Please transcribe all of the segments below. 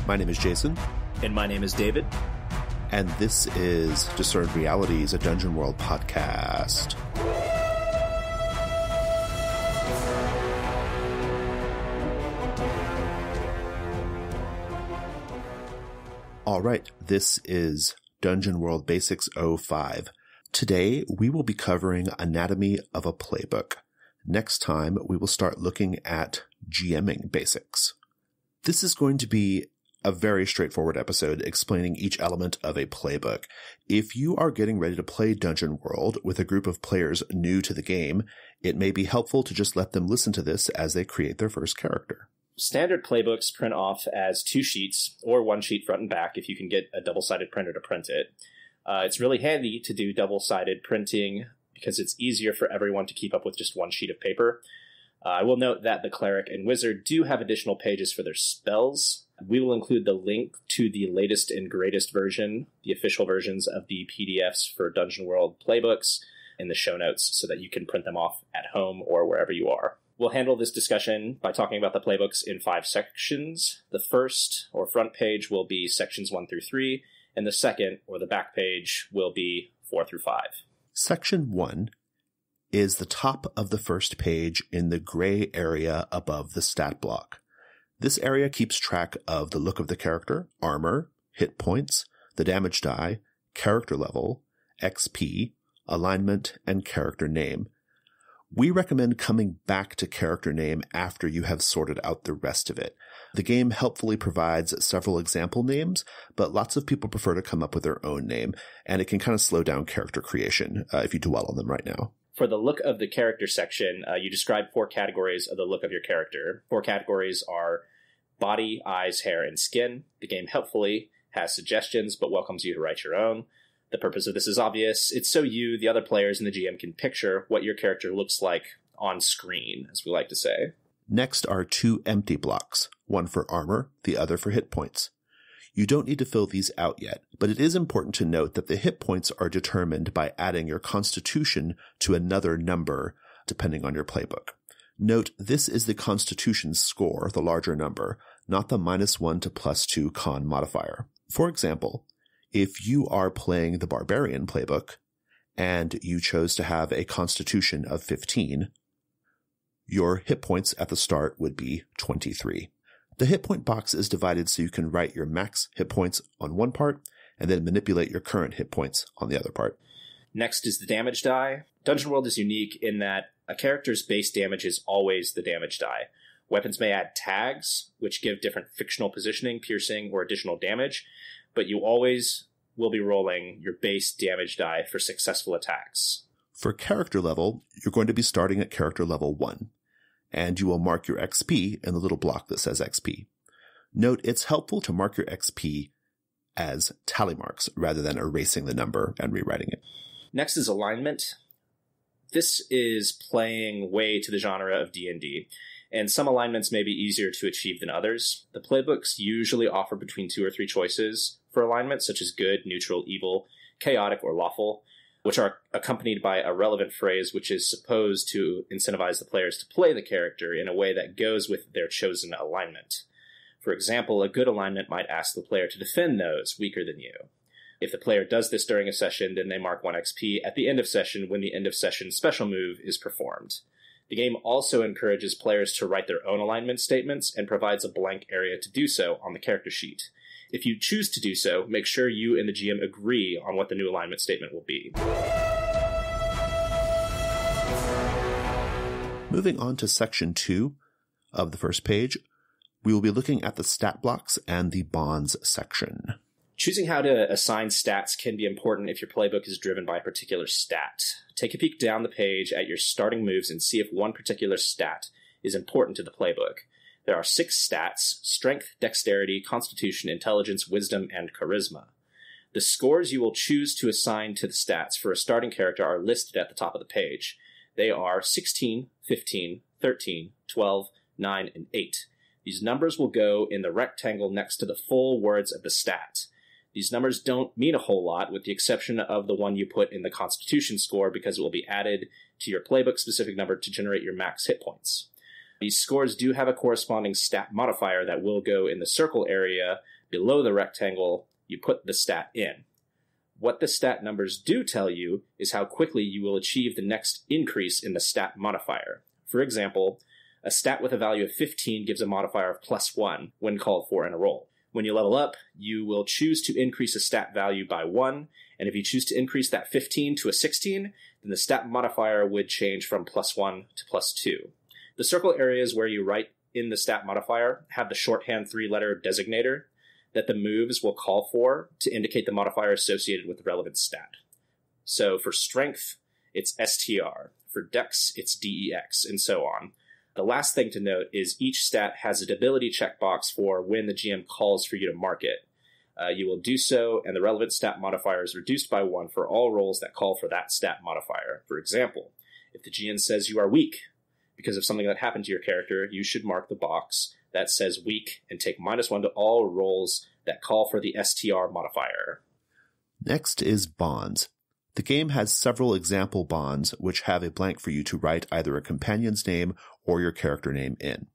My name is Jason. And my name is David. And this is Discerned Realities, a Dungeon World podcast. All right, this is Dungeon World Basics 05. Today, we will be covering Anatomy of a Playbook. Next time, we will start looking at GMing basics. This is going to be a very straightforward episode explaining each element of a playbook. If you are getting ready to play Dungeon World with a group of players new to the game, it may be helpful to just let them listen to this as they create their first character. Standard playbooks print off as 2 sheets or 1 sheet front and back if you can get a double-sided printer to print it. It's really handy to do double-sided printing because it's easier for everyone to keep up with just 1 sheet of paper. I will note that the Cleric and Wizard do have additional pages for their spells. We will include the link to the latest and greatest version, the official versions of the PDFs for Dungeon World playbooks in the show notes so that you can print them off at home or wherever you are. We'll handle this discussion by talking about the playbooks in 5 sections. The first, or front page, will be sections 1 through 3, and the second, or the back page, will be 4 through 5. Section 1 is the top of the first page in the gray area above the stat block. This area keeps track of the look of the character, armor, hit points, the damage die, character level, XP, alignment, and character name. We recommend coming back to character name after you have sorted out the rest of it. The game helpfully provides several example names, but lots of people prefer to come up with their own name, and it can kind of slow down character creation if you dwell on them right now. For the look of the character section, you describe 4 categories of the look of your character. 4 categories are body, eyes, hair, and skin. The game helpfully has suggestions, but welcomes you to write your own. The purpose of this is obvious. It's so you, the other players, and the GM can picture what your character looks like on screen, as we like to say. Next are 2 empty blocks, one for armor, the other for hit points. You don't need to fill these out yet, but it is important to note that the hit points are determined by adding your constitution to another number, depending on your playbook. Note, this is the constitution score, the larger number, not the -1 to +2 con modifier. For example, if you are playing the Barbarian playbook, and you chose to have a constitution of 15, your hit points at the start would be 23. The hit point box is divided so you can write your max hit points on one part, and then manipulate your current hit points on the other part. Next is the damage die. Dungeon World is unique in that a character's base damage is always the damage die. Weapons may add tags, which give different fictional positioning, piercing, or additional damage, but you always will be rolling your base damage die for successful attacks. For character level, you're going to be starting at character level 1. And you will mark your XP in the little block that says XP. Note, it's helpful to mark your XP as tally marks rather than erasing the number and rewriting it. Next is alignment. This is playing way to the genre of D&D, and some alignments may be easier to achieve than others. The playbooks usually offer between 2 or 3 choices for alignment, such as good, neutral, evil, chaotic, or lawful, which are accompanied by a relevant phrase which is supposed to incentivize the players to play the character in a way that goes with their chosen alignment. For example, a good alignment might ask the player to defend those weaker than you. If the player does this during a session, then they mark 1 XP at the end of session when the end of session special move is performed. The game also encourages players to write their own alignment statements and provides a blank area to do so on the character sheet. If you choose to do so, make sure you and the GM agree on what the new alignment statement will be. Moving on to section 2 of the first page, we will be looking at the stat blocks and the bonds section. Choosing how to assign stats can be important if your playbook is driven by a particular stat. Take a peek down the page at your starting moves and see if one particular stat is important to the playbook. There are 6 stats: strength, dexterity, constitution, intelligence, wisdom, and charisma. The scores you will choose to assign to the stats for a starting character are listed at the top of the page. They are 16, 15, 13, 12, 9, and 8. These numbers will go in the rectangle next to the full words of the stat. These numbers don't mean a whole lot, with the exception of the one you put in the Constitution score, because it will be added to your playbook-specific number to generate your max hit points. These scores do have a corresponding stat modifier that will go in the circle area Below the rectangle, you put the stat in. What the stat numbers do tell you is how quickly you will achieve the next increase in the stat modifier. For example, a stat with a value of 15 gives a modifier of +1 when called for in a roll. When you level up, you will choose to increase a stat value by 1, and if you choose to increase that 15 to a 16, then the stat modifier would change from +1 to +2. The circle areas where you write in the stat modifier have the shorthand 3-letter designator that the moves will call for to indicate the modifier associated with the relevant stat. So for strength, it's STR. For dex, it's DEX, and so on. The last thing to note is each stat has a ability checkbox for when the GM calls for you to mark it. You will do so, and the relevant stat modifier is reduced by 1 for all rolls that call for that stat modifier. For example, if the GM says you are weak because of something that happened to your character, you should mark the box that says weak and take -1 to all rolls that call for the STR modifier. Next is bonds. The game has several example bonds which have a blank for you to write either a companion's name or your character name in.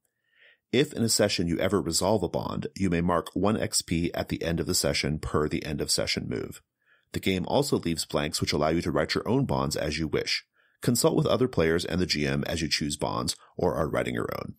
If in a session you ever resolve a bond, you may mark 1 XP at the end of the session per the end of session move. The game also leaves blanks which allow you to write your own bonds as you wish. Consult with other players and the GM as you choose bonds or are writing your own.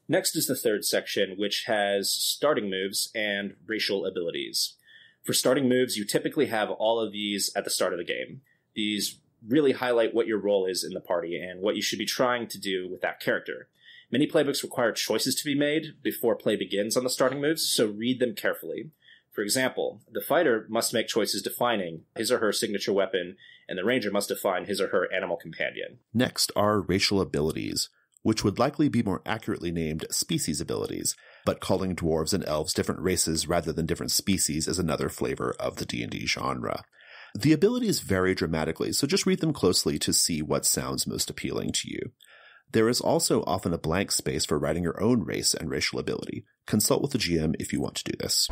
Next is the third section, which has starting moves and racial abilities. For starting moves, you typically have all of these at the start of the game. These really highlight what your role is in the party and what you should be trying to do with that character. Many playbooks require choices to be made before play begins on the starting moves, so read them carefully. For example, the fighter must make choices defining his or her signature weapon, and the ranger must define his or her animal companion. Next are racial abilities, which would likely be more accurately named species abilities, but calling dwarves and elves different races rather than different species is another flavor of the D&D genre. The abilities vary dramatically, so just read them closely to see what sounds most appealing to you. There is also often a blank space for writing your own race and racial ability. Consult with the GM if you want to do this.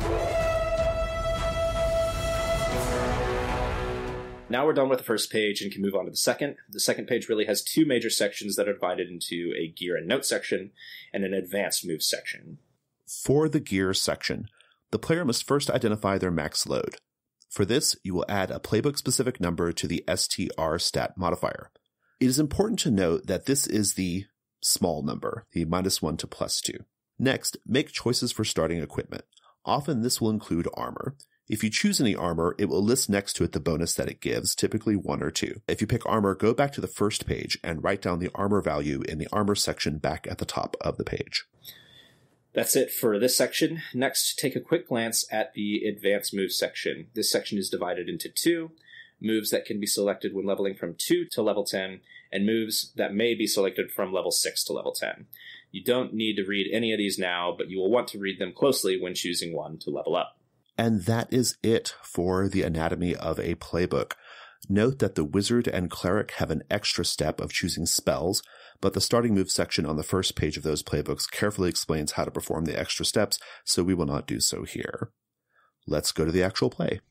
Now we're done with the first page and can move on to the second. The second page really has 2 major sections that are divided into a gear and note section and an advanced move section. For the gear section, the player must first identify their max load. For this, you will add a playbook-specific number to the STR stat modifier. It is important to note that this is the small number, the -1 to +2. Next, make choices for starting equipment. Often this will include armor. If you choose any armor, it will list next to it the bonus that it gives, typically 1 or 2. If you pick armor, go back to the first page and write down the armor value in the armor section back at the top of the page. That's it for this section. Next, take a quick glance at the advanced move section. This section is divided into 2. Moves that can be selected when leveling from 2 to level 10, and moves that may be selected from level 6 to level 10. You don't need to read any of these now, but you will want to read them closely when choosing one to level up. And that is it for the anatomy of a playbook. Note that the wizard and cleric have an extra step of choosing spells, but the starting move section on the first page of those playbooks carefully explains how to perform the extra steps, so we will not do so here. Let's go to the actual play.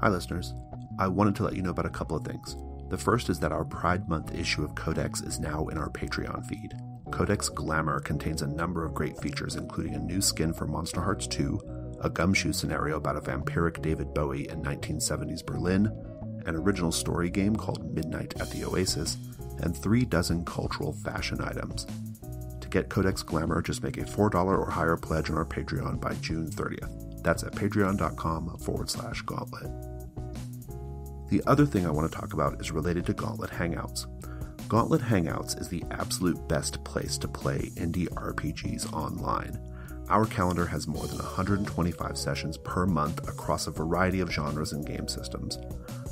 Hi listeners, I wanted to let you know about a couple of things. The first is that our Pride Month issue of Codex is now in our Patreon feed. Codex Glamour contains a number of great features, including a new skin for Monster Hearts 2, a gumshoe scenario about a vampiric David Bowie in 1970s Berlin, an original story game called Midnight at the Oasis, and 36 cultural fashion items. To get Codex Glamour, just make a $4 or higher pledge on our Patreon by June 30th. That's at patreon.com/gauntlet. The other thing I want to talk about is related to Gauntlet Hangouts. Gauntlet Hangouts is the absolute best place to play indie RPGs online. Our calendar has more than 125 sessions per month across a variety of genres and game systems.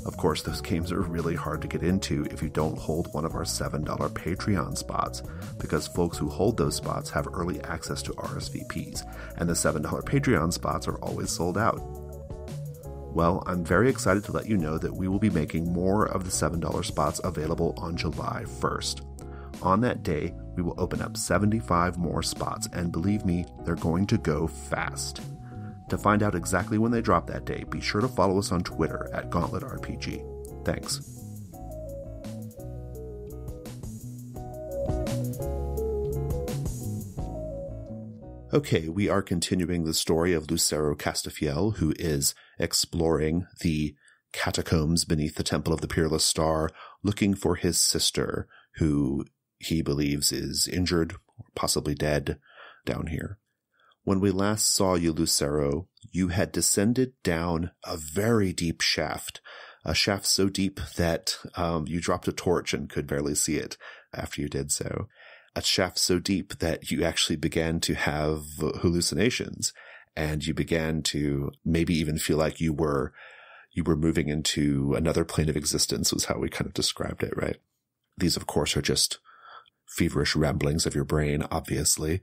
Of course, those games are really hard to get into if you don't hold one of our $7 Patreon spots, because folks who hold those spots have early access to RSVPs, and the $7 Patreon spots are always sold out. Well, I'm very excited to let you know that we will be making more of the $7 spots available on July 1st. On that day, we will open up 75 more spots, and believe me, they're going to go fast. To find out exactly when they drop that day, be sure to follow us on Twitter at GauntletRPG. Thanks. Okay, we are continuing the story of Lucero Castafiel, who is exploring the catacombs beneath the Temple of the Peerless Star, looking for his sister, who he believes is injured, or possibly dead, down here. When we last saw you, Lucero, you had descended down a very deep shaft, a shaft so deep that you dropped a torch and could barely see it after you did so. A shaft so deep that you actually began to have hallucinations, and you began to maybe even feel like you were moving into another plane of existence, was how we kind of described it, right? These, of course, are just feverish ramblings of your brain, obviously.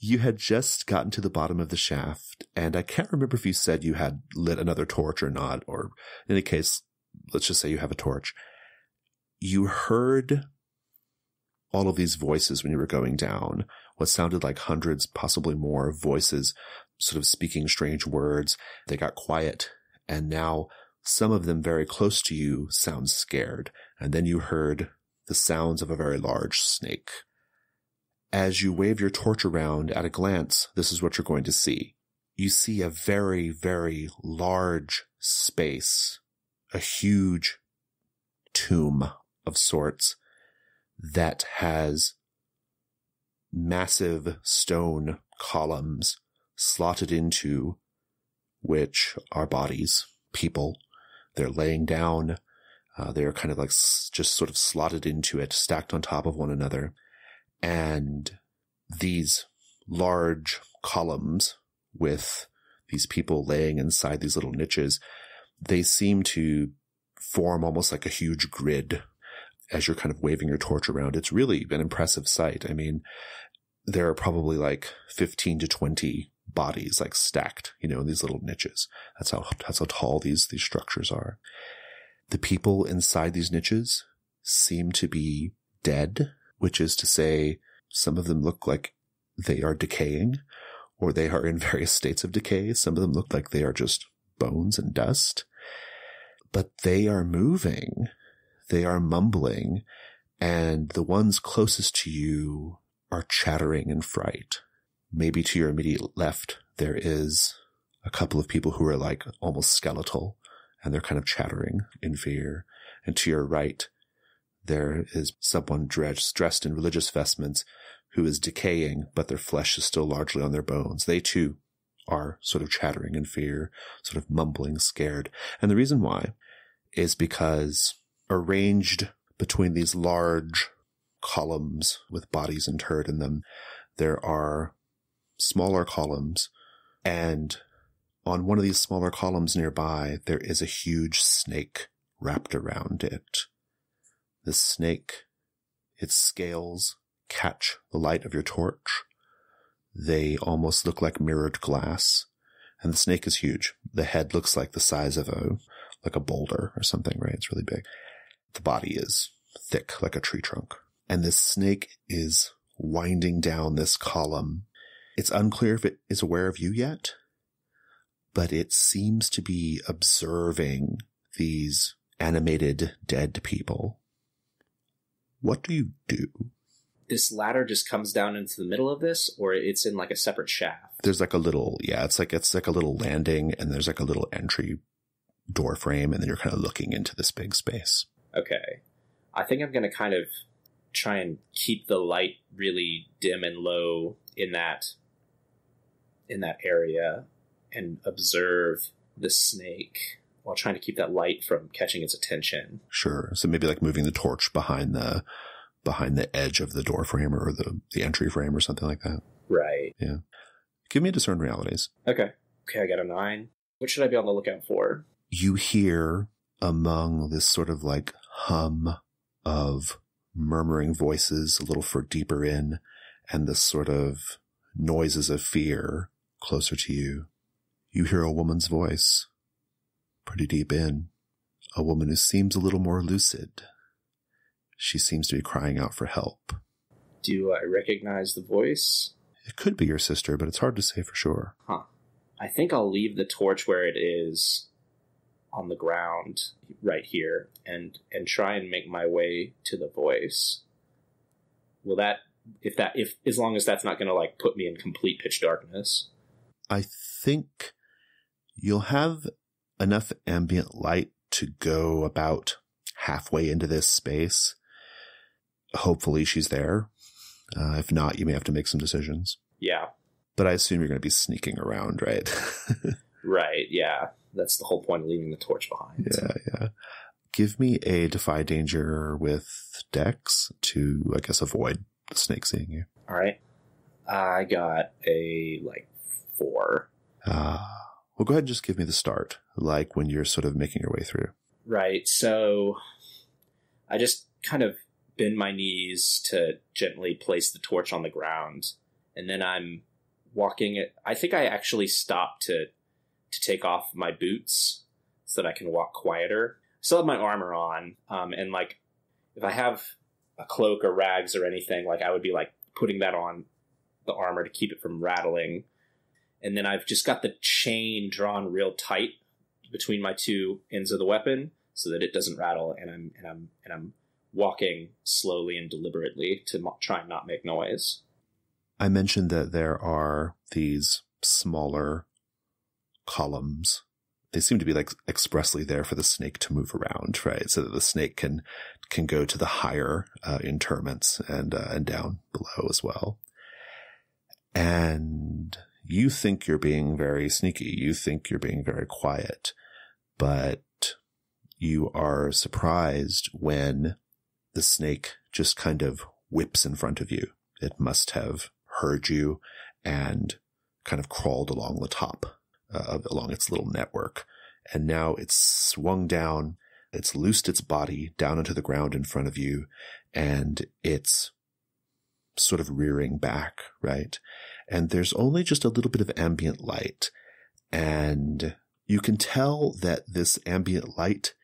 You had just gotten to the bottom of the shaft, and I can't remember if you said you had lit another torch or not, or in any case, let's just say you have a torch. You heard all of these voices when you were going down, what sounded like hundreds, possibly more, voices sort of speaking strange words. They got quiet, and now some of them very close to you sound scared. And then you heard the sounds of a very large snake. As you wave your torch around, at a glance, this is what you're going to see. You see a very, very large space, a huge tomb of sorts that has massive stone columns slotted into which are bodies, people. They're laying down. They're kind of like just sort of slotted into it, stacked on top of one another. And these large columns with these people laying inside these little niches, they seem to form almost like a huge grid as you're kind of waving your torch around. It's really an impressive sight. I mean, there are probably like 15 to 20 bodies like stacked, in these little niches. That's how tall these structures are. The people inside these niches seem to be dead, which is to say some of them look like they are decaying, or they are in various states of decay. Some of them look like they are just bones and dust, but they are moving. They are mumbling, and the ones closest to you are chattering in fright. Maybe to your immediate left, there is a couple of people who are like almost skeletal, and they're kind of chattering in fear. And to your right, there is someone dressed in religious vestments who is decaying, but their flesh is still largely on their bones. They too are sort of chattering in fear, sort of mumbling, scared. And the reason why is because arranged between these large columns with bodies interred in them, there are smaller columns, and on one of these smaller columns nearby, there is a huge snake wrapped around it. The snake, its scales catch the light of your torch. They almost look like mirrored glass, and the snake is huge. The head looks like the size of a boulder or something, right? It's really big. The body is thick like a tree trunk. And this snake is winding down this column. It's unclear if it is aware of you yet, but it seems to be observing these animated dead people. What do you do? This ladder just comes down into the middle of this, or it's in like a separate shaft? There's like a little, it's like a little landing, and there's like a little entry door frame, and then you're kind of looking into this big space. Okay. I think I'm going to kind of try and keep the light really dim and low in that area and observe the snake while trying to keep that light from catching its attention. Sure. So maybe like moving the torch behind the edge of the door frame or the entry frame or something like that. Right. Yeah. Give me a discern realities. Okay, I got a 9. What should I be on the lookout for? You hear among this sort of like hum of murmuring voices a little deeper in, and this sort of noises of fear closer to you. You hear a woman's voice pretty deep in, a woman who seems a little more lucid. She seems to be crying out for help. Do I recognize the voice? It could be your sister, but it's hard to say for sure. Huh. I think I'll leave the torch where it is on the ground right here and try and make my way to the voice. Will that if as long as that's not going to like put me in complete pitch darkness. I think you'll have enough ambient light to go about halfway into this space. Hopefully she's there. If not, you may have to make some decisions. Yeah. But I assume you're going to be sneaking around, right? Right, yeah. That's the whole point of leaving the torch behind. Yeah. Give me a defy danger with Dex to, I guess, avoid the snake seeing you. All right. I got a, 4. Well, go ahead and just give me the start, like when you're sort of making your way through. Right, so I just kind of bend my knees to gently place the torch on the ground, and then I'm walking it. I think I actually stopped to take off my boots so that I can walk quieter. Still have my armor on, and if I have a cloak or rags or anything, I would be putting that on the armor to keep it from rattling. And then I've just got the chain drawn real tight between my two ends of the weapon so that it doesn't rattle. And I'm walking slowly and deliberately to try and not make noise. I mentioned that there are these smaller columns. They seem to be expressly there for the snake to move around, right? So that the snake can go to the higher interments and down below as well. And you think you're being very sneaky. You think you're being very quiet, but you are surprised when the snake just kind of whips in front of you. It must have heard you and kind of crawled along the top, along its little network. And now it's swung down. It's loosed its body down onto the ground in front of you, and it's sort of rearing back, right? And there's only just a little bit of ambient light. And you can tell that this ambient light,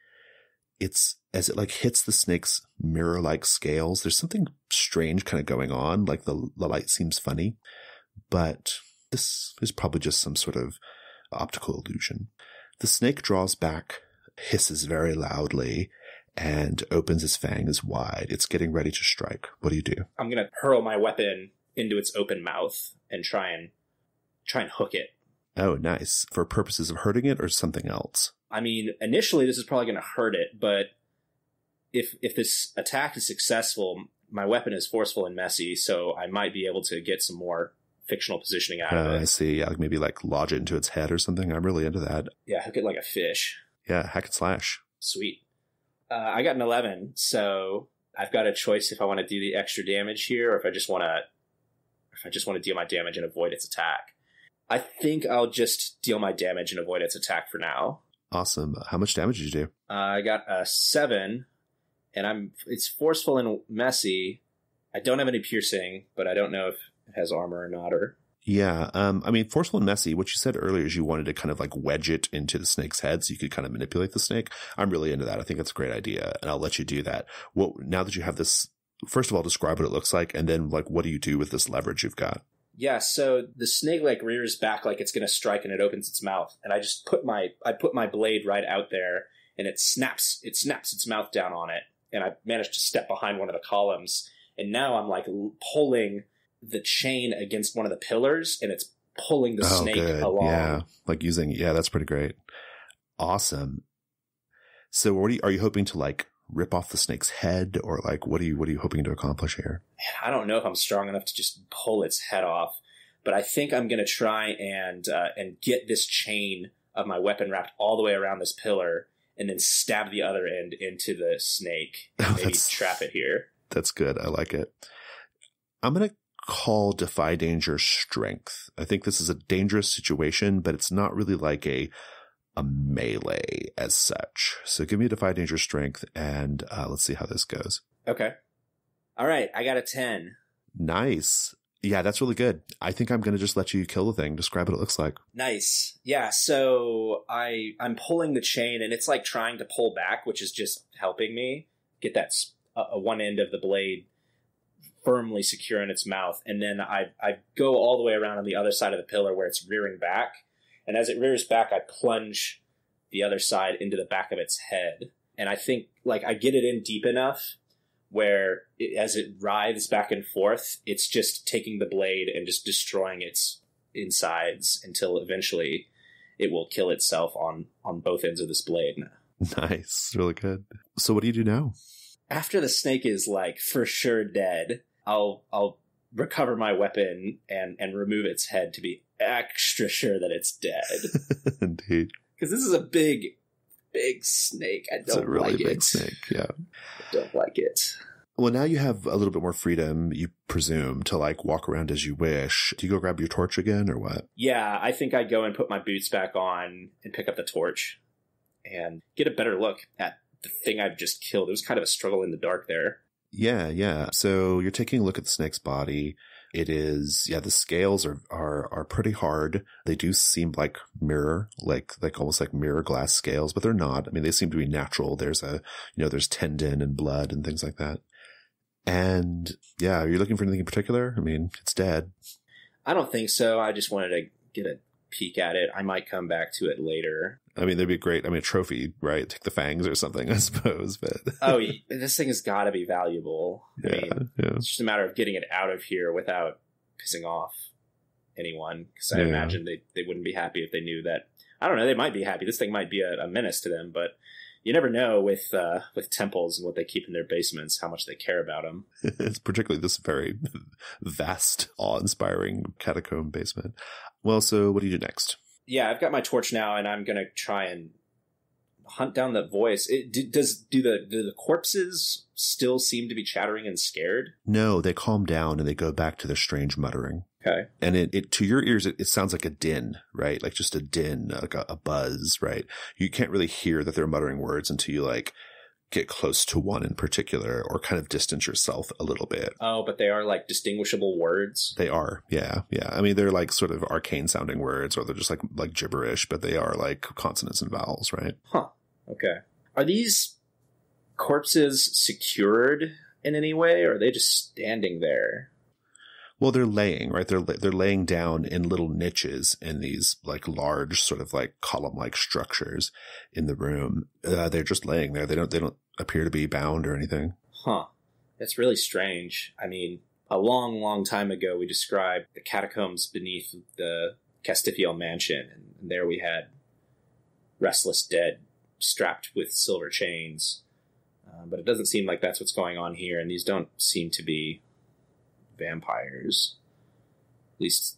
it's as it hits the snake's mirror-like scales, there's something strange kind of going on. The light seems funny, but this is probably just some sort of optical illusion. The snake draws back, hisses very loudly, and opens its fangs wide. It's getting ready to strike. What do you do? I'm going to hurl my weapon into its open mouth and try and hook it. Oh, nice. For purposes of hurting it or something else? I mean, initially this is probably going to hurt it, but if this attack is successful, my weapon is forceful and messy, so I might be able to get some more fictional positioning out of it. I see. Yeah, maybe lodge it into its head or something. I'm really into that. Yeah, hook it like a fish. Yeah, hack and slash. Sweet. I got an 11, so I've got a choice if I want to do the extra damage here, or if I just want to deal my damage and avoid its attack. I think I'll just deal my damage and avoid its attack for now. Awesome. How much damage did you do? I got a 7, and it's forceful and messy. I don't have any piercing, but I don't know if it has armor or not. Yeah. I mean, forceful and messy, what you said earlier is you wanted to kind of wedge it into the snake's head so you could kind of manipulate the snake. I'm really into that. I think that's a great idea, and I'll let you do that. Now that you have this, first of all, describe what it looks like, and then what do you do with this leverage you've got? Yeah, so the snake rears back like it's going to strike, and it opens its mouth, and I just put my blade right out there, and it snaps its mouth down on it, and I managed to step behind one of the columns, and now I'm pulling the chain against one of the pillars, and it's pulling the snake along. Yeah, that's pretty great. Awesome. So are you hoping to rip off the snake's head, or what are you hoping to accomplish here? Man, I don't know if I'm strong enough to just pull its head off, but I think I'm going to try and get this chain of my weapon wrapped all the way around this pillar, and then stab the other end into the snake and maybe trap it here. That's good. I like it. I'm going to call Defy Danger Strength. I think this is a dangerous situation, but it's not really a melee as such. So give me a Defy Danger Strength, and let's see how this goes. Okay. All right. I got a 10. Nice. Yeah, that's really good. I think I'm going to just let you kill the thing. Describe what it looks like. Nice. Yeah, so I'm pulling the chain, and it's trying to pull back, which is just helping me get that one end of the blade firmly secure in its mouth. And then I go all the way around on the other side of the pillar where it's rearing back. And as it rears back, I plunge the other side into the back of its head. And I think I get it in deep enough where as it writhes back and forth, it's just taking the blade and just destroying its insides until eventually it will kill itself on both ends of this blade. Nice. Really good. So what do you do now? After the snake is like for sure dead, I'll recover my weapon and remove its head to be extra sure that it's dead. Indeed. Because this is a big snake. I don't like it. It's a really big snake, yeah. I don't like it. Well, now you have a little bit more freedom, you presume, to like walk around as you wish. Do you go grab your torch again or what? Yeah, I think I go and put my boots back on and pick up the torch and get a better look at the thing I've just killed. It was kind of a struggle in the dark there. Yeah. So you're taking a look at the snake's body. It is, the scales are pretty hard. They do seem like mirror, like almost like mirror glass scales, but they're not. I mean, they seem to be natural. There's there's tendon and blood and things like that. And yeah, are you looking for anything in particular? I mean, it's dead. I don't think so. I just wanted to get a peek at it. I might come back to it later. I mean, that'd be great. I mean, a trophy, right? Take the fangs or something, I suppose. But oh, this thing has got to be valuable. I mean, it's just a matter of getting it out of here without pissing off anyone. Because I imagine they wouldn't be happy if they knew that. I don't know. They might be happy. This thing might be a menace to them, but you never know with temples and what they keep in their basements, how much they care about them. It's particularly this very vast, awe-inspiring catacomb basement. Well, so what do you do next? Yeah, I've got my torch now, and I'm going to try and hunt down that voice. Do the corpses still seem to be chattering and scared? No, they calm down and they go back to their strange muttering. Okay. And it to your ears, it sounds like a din, right? Like just a din, like a buzz, right? You can't really hear that they're muttering words until you like get close to one in particular or kind of distance yourself a little bit. Oh, but they are like distinguishable words? They are. Yeah. I mean, they're like sort of arcane sounding words, or they're just like gibberish, but they are like consonants and vowels, right? Huh. Okay. Are these corpses secured in any way, or are they just standing there? Well, they're laying, right? They're laying down in little niches in these like large sort of like column-like structures in the room. They're just laying there. They don't appear to be bound or anything. Huh. That's really strange. I mean, a long, long time ago, we described the catacombs beneath the Castafiel mansion, and there we had restless dead strapped with silver chains. But it doesn't seem like that's what's going on here, and these don't seem to be vampires, at least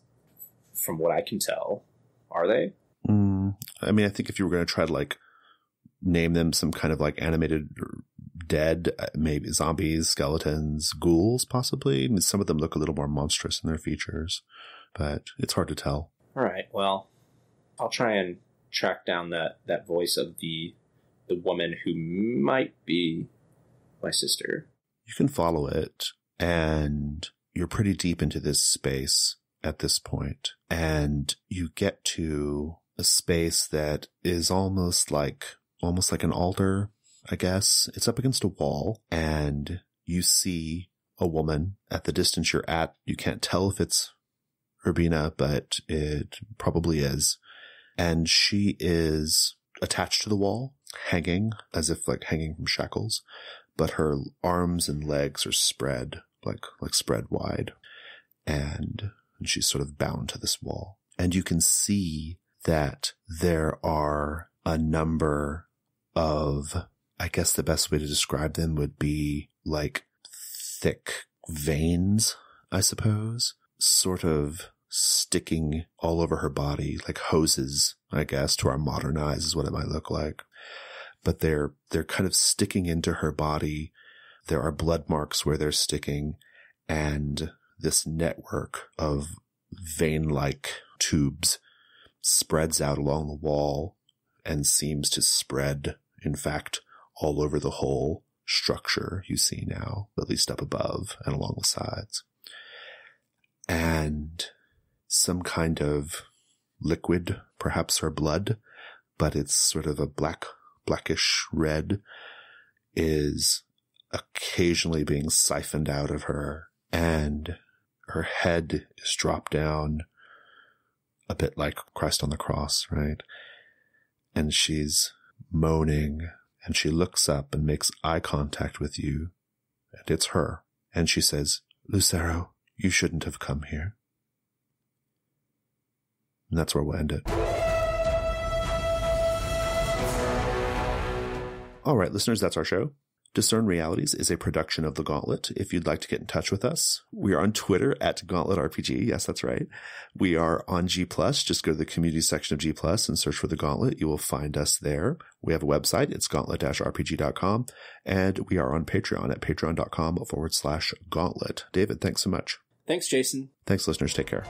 from what I can tell. Are they? I mean, I think if you were going to try to like name them some kind of like animated dead, maybe zombies, skeletons, ghouls, possibly. I mean, some of them look a little more monstrous in their features, but it's hard to tell. All right. Well, I'll try and track down that voice of the woman who might be my sister. You can follow it, and you're pretty deep into this space at this point, and you get to a space that is almost like an altar, I guess. It's up against a wall, and you see a woman at the distance you're at. You can't tell if it's Urbina, but it probably is. And she is attached to the wall, hanging, as if like hanging from shackles, but her arms and legs are spread, like spread wide, and she's sort of bound to this wall. And you can see that there are a number of, I guess the best way to describe them would be like thick veins, I suppose, sort of sticking all over her body, like hoses, I guess, to our modern eyes is what it might look like. But they're kind of sticking into her body. There are blood marks where they're sticking, and this network of vein-like tubes spreads out along the wall and seems to spread, in fact, all over the whole structure you see now, at least up above and along the sides. And some kind of liquid, perhaps her blood, but it's sort of a blackish red, is occasionally being siphoned out of her, and her head is dropped down a bit like Christ on the cross, right? And she's moaning, and she looks up and makes eye contact with you, and it's her. And she says, Lucero, you shouldn't have come here. And that's where we'll end it. All right, listeners, that's our show. Discern Realities is a production of The Gauntlet. If you'd like to get in touch with us, we are on Twitter at Gauntlet RPG. Yes, that's right. We are on G+. Just go to the community section of G+, and search for The Gauntlet. You will find us there. We have a website. It's gauntlet-rpg.com. And we are on Patreon at patreon.com/gauntlet. David, thanks so much. Thanks, Jason. Thanks, listeners. Take care.